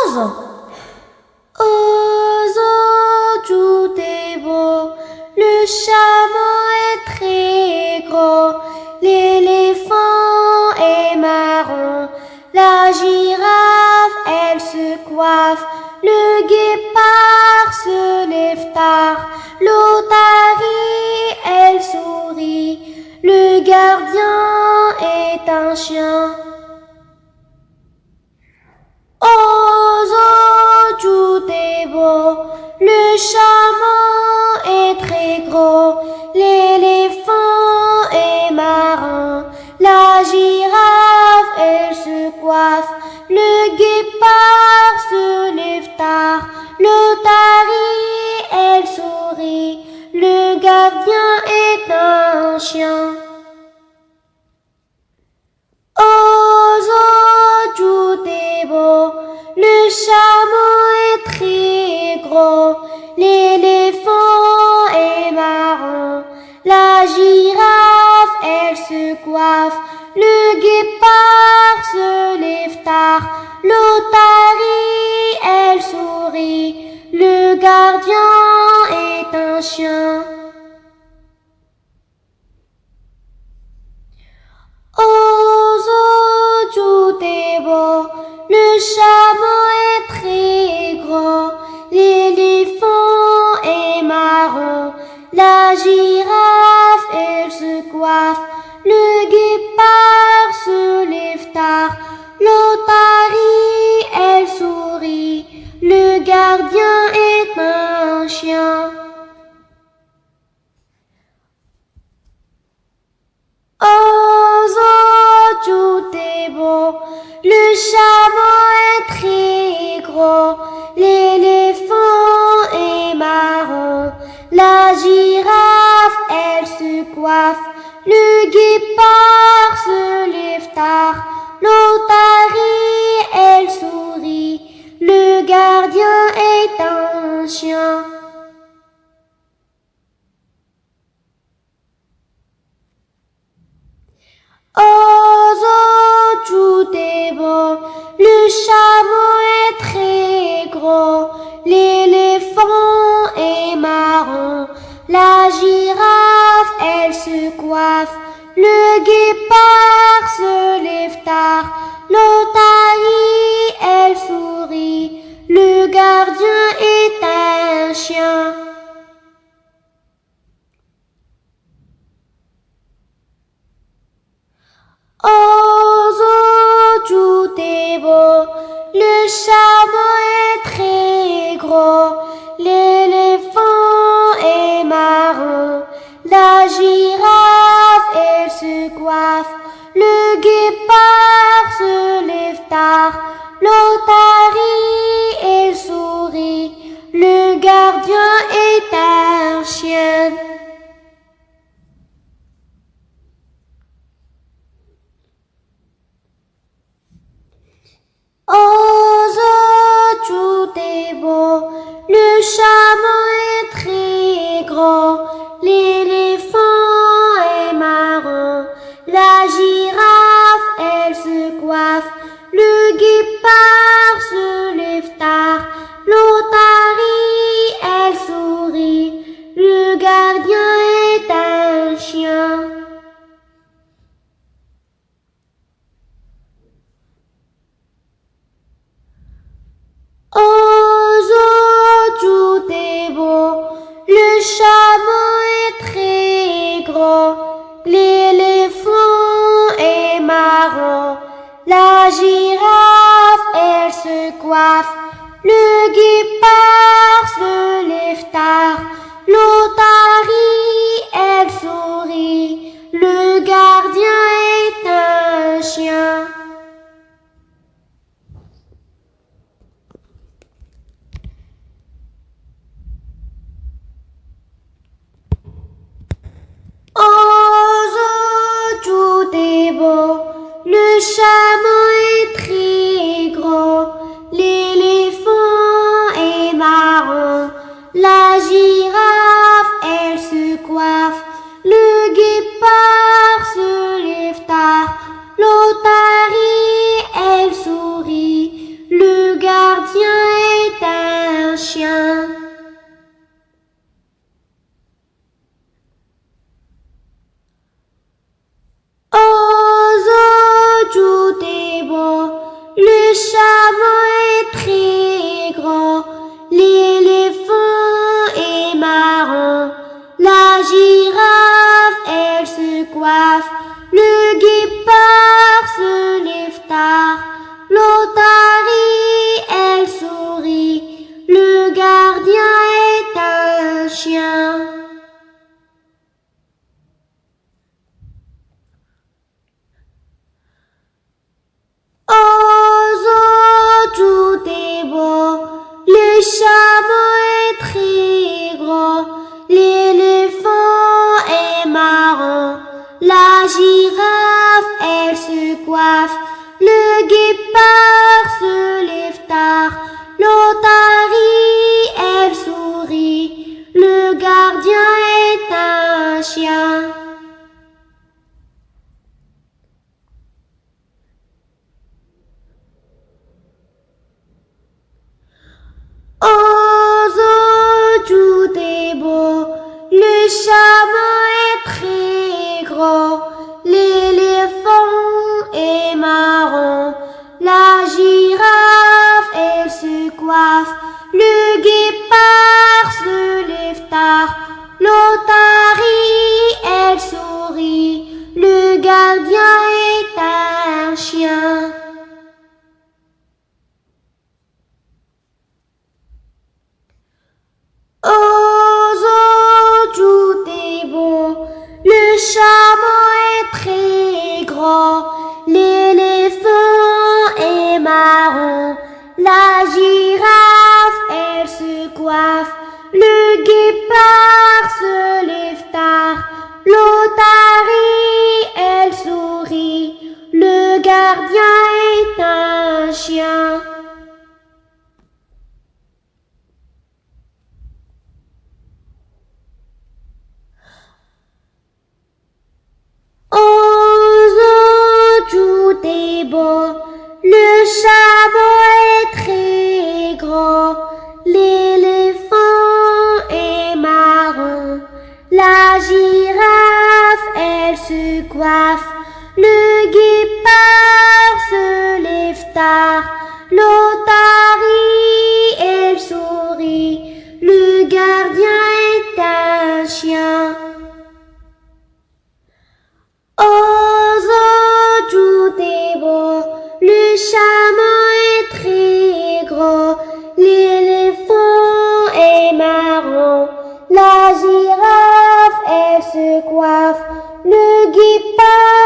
Ozo, tout est beau, le chameau est très gros, l'éléphant est marron, la girafe, elle se coiffe, le guépard se lève tard, l'otarie, elle sourit, le gardien est un chien. Ozo, tout est beau, le chameau est très gros, l'éléphant est marron, la girafe, elle se coiffe, le guépard se lève tard, l'otarie, elle sourit, le gardien est un chien. Ozo, tout est beau, le chameau est très gros, l'éléphant est marron, la girafe, elle se coiffe, le guépard se lève tard, l'otarie, elle sourit, le gardien est un chien. Ozo, tout est beau, le chameau est très gros, l'éléphant est marron, la girafe, elle se coiffe, le guépard se lève tard, l'otarie, elle sourit, le gardien est un chien. Ozo, tout est beau, le chameau est très gros, l'éléphant est marron, la girafe, elle se coiffe, le guépard se lève tard, l'otarie, elle sourit, le gardien est un chien. Ozo, tout est beau, le chameau est très gros, l'éléphant est marron, la girafe, elle se coiffe, le guépard se lève tard, l'otarie, elle sourit, le gardien est un chien. Ozo, tout est beau, le chameau est très gros, l'éléphant est marron, la girafe, elle se coiffe, le guépard se lève tard, l'otarie, elle sourit, le gardien est un chien. Ozo, tout est beau, le chameau est très gros, l'éléphant est marron, la girafe, elle se coiffe, le guépard se lève tard, l'otarie, elle sourit, le gardien est un chien. Ozo, tout est beau, le chameau est très gros, l'éléphant est marron, la girafe, elle se coiffe, le guépard se lève tard, l'otarie, elle sourit, le gardien est un chien. Ozo, tout est beau, le chameau est très gros, l'éléphant est chameau est très grand, l'éléphant est marrant, la girafe, elle se coiffe, le guépard se lève tard, l'otarie, elle sourit, le gardien est un chien. Tout est beau, le chameau est très gros, l'éléphant est marrant, la girafe, elle se coiffe, le guépard se lève tard, l'otarie, elle sourit, le gardien est un chien. Tout est beau, le chameau est très gros, l'éléphant est marrant, la girafe, elle se coiffe, le guépard se lève tard, l'otarie, elle sourit, le gardien est un chien. Tout est beau, le chameau est très gros, l'éléphant est marrant, la girafe, elle se coiffe, le guépard se lève tard, l'otarie, elle sourit, le gardien est un chien. Tout est beau, le chameau est très gros, l'éléphant est marrant, la girafe, elle se coiffe, le guépard se lève tard, l'otarie, elle sourit, le gardien est un chien. Tout est beau, le chameau est très gros, l'éléphant est marrant, la girafe, elle se coiffe, le guépard